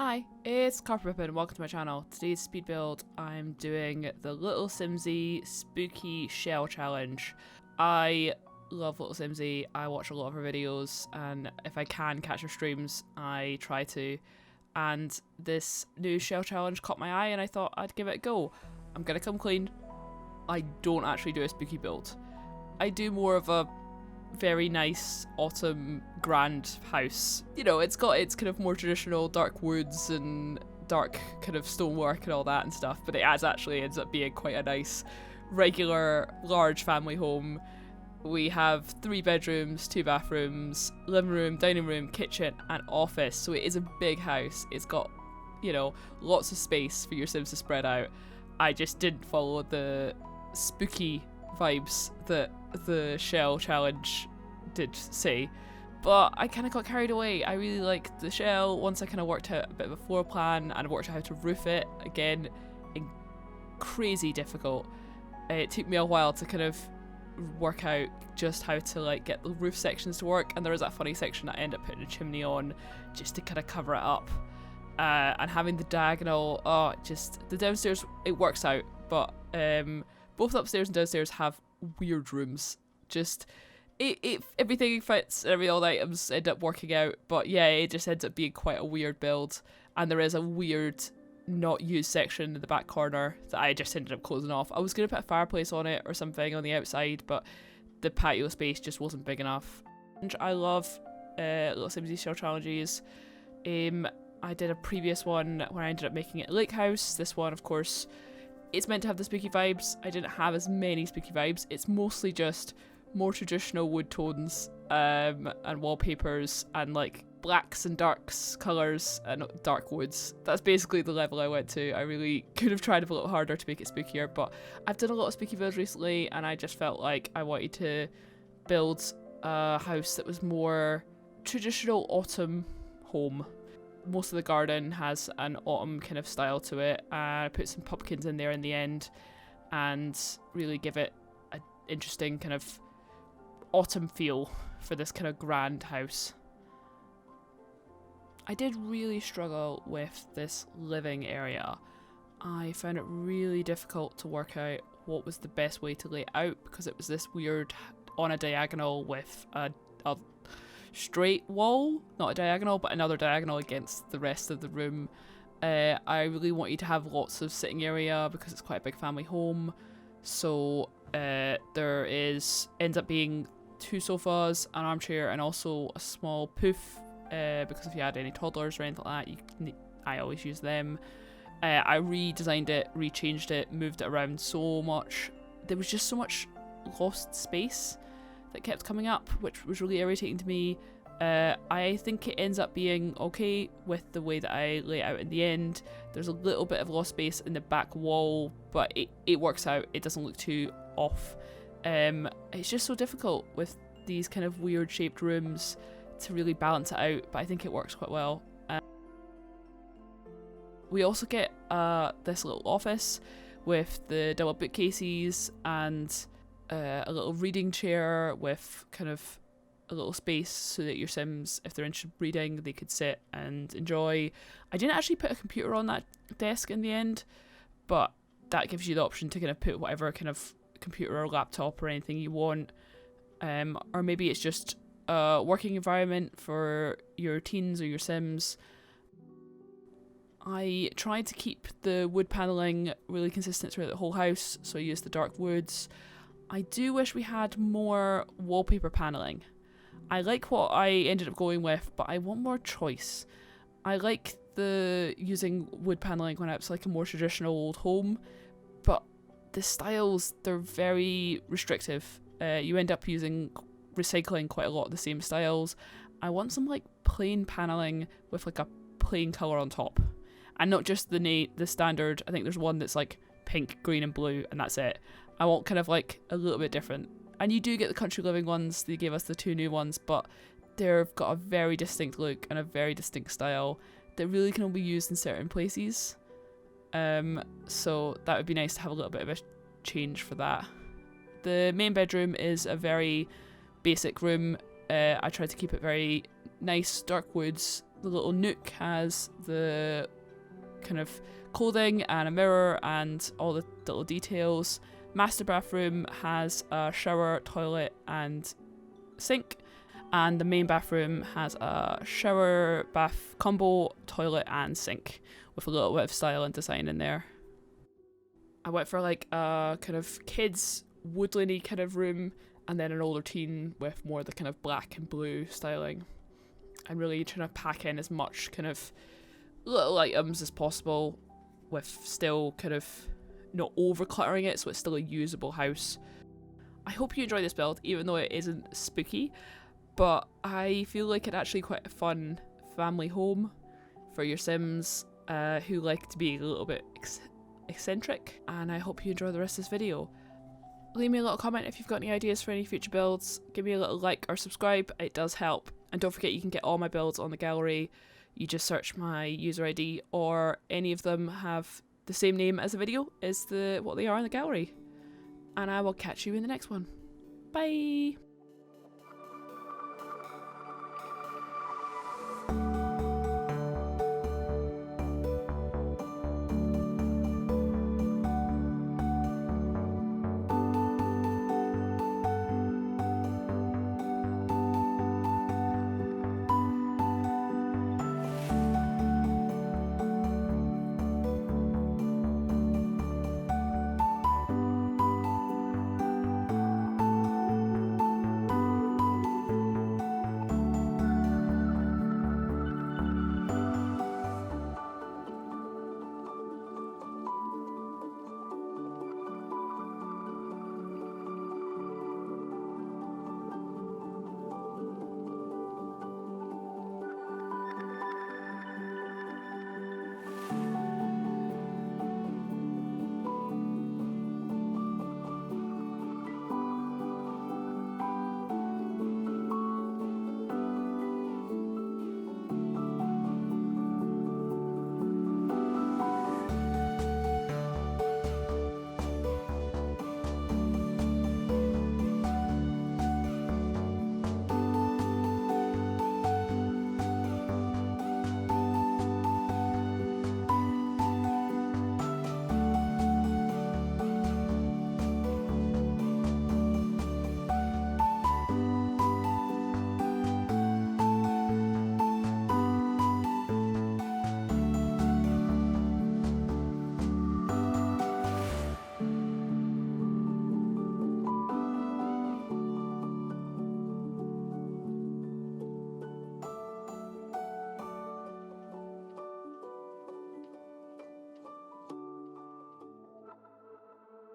Hi, it's Copperpippin. Welcome to my channel. Today's speed build, I'm doing the Lilsimsie Spooky Shell Challenge. I love Lilsimsie. I watch a lot of her videos, and if I can catch her streams, I try to. And this new shell challenge caught my eye, and I thought I'd give it a go. I'm gonna come clean. I don't actually do a spooky build. I do more of a very nice autumn grand house. You know, it's got its kind of more traditional dark woods and dark kind of stonework and all that and stuff, but it actually ends up being quite a nice regular large family home. We have 3 bedrooms, 2 bathrooms, living room, dining room, kitchen and office, so it is a big house. It's got, you know, lots of space for your Sims to spread out. I just didn't follow the spooky vibes that the shell challenge did say, but I kind of got carried away. I really liked the shell once I kind of worked out a bit of a floor plan and worked out how to roof it. Again, crazy difficult. It took me a while to kind of work out just how to like get the roof sections to work, and there was that funny section that I ended up putting a chimney on just to kind of cover it up, and having the diagonal, just the downstairs, it works out, but both upstairs and downstairs have weird rooms. Just everything fits, all the items end up working out, but yeah, it just ends up being quite a weird build. And there is a weird not used section in the back corner that I just ended up closing off. I was going to put a fireplace on it or something on the outside, but the patio space just wasn't big enough. And I love Lilsimsie shell challenges. I did a previous one where I ended up making it a lake house. This one, of course, it's meant to have the spooky vibes. I didn't have as many spooky vibes. It's mostly just more traditional wood tones and wallpapers and like blacks and darks colours and dark woods. That's basically the level I went to. I really could have tried a little harder to make it spookier, but I've done a lot of spooky builds recently, and I just felt like I wanted to build a house that was more traditional autumn home. Most of the garden has an autumn kind of style to it. I put some pumpkins in there in the end and really give it an interesting kind of autumn feel for this kind of grand house. I did really struggle with this living area. I found it really difficult to work out what was the best way to lay it out, because it was this weird on a diagonal with a straight wall, not a diagonal, but another diagonal against the rest of the room. I really wanted to have lots of sitting area because it's quite a big family home, so there ends up being 2 sofas, an armchair, and also a small poof, because if you had any toddlers or anything like that, I always use them. I redesigned it, rechanged it, moved it around so much. There was just so much lost space that kept coming up, which was really irritating to me. I think it ends up being okay with the way that I lay it out in the end. There's a little bit of lost space in the back wall, but it works out. It doesn't look too off. It's just so difficult with these kind of weird shaped rooms to really balance it out, but I think it works quite well. We also get this little office with the double bookcases and a little reading chair with kind of a little space so that your Sims, if they're interested in reading, they could sit and enjoy. I didn't actually put a computer on that desk in the end, but that gives you the option to kind of put whatever kind of computer or laptop or anything you want, or maybe it's just a working environment for your teens or your Sims. I tried to keep the wood paneling really consistent throughout the whole house, so I used the dark woods. I do wish we had more wallpaper paneling. I like what I ended up going with, but I want more choice. I like the using wood paneling when it's like a more traditional old home, but the styles, they're very restrictive. You end up recycling quite a lot of the same styles. I want some like plain paneling with like a plain colour on top, and not just the standard. I think there's one that's like pink, green and blue, and that's it. I want kind of like a little bit different. And you do get the country living ones. They gave us the 2 new ones, but they've got a very distinct look and a very distinct style that really can only be used in certain places. So that would be nice to have a little bit of a change for that. The main bedroom is a very basic room. I tried to keep it very nice, dark woods, The little nook has the kind of clothing and a mirror and all the little details. Master bathroom has a shower, toilet and sink, and the main bathroom has a shower, bath combo, toilet and sink with a little bit of style and design in there. I went for like a kind of kids woodlandy kind of room, and then an older teen with more of the kind of black and blue styling. I'm really trying to pack in as much kind of little items as possible with still kind of not over cluttering it, so it's still a usable house. I hope you enjoy this build, even though it isn't spooky, but I feel like it's actually quite a fun family home for your Sims who like to be a little bit eccentric, and I hope you enjoy the rest of this video. Leave me a little comment if you've got any ideas for any future builds. Give me a little like or subscribe, it does help. And don't forget you can get all my builds on the gallery. You just search my user ID, or any of them have the same name as the video as what they are in the gallery. And I will catch you in the next one. Bye!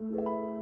You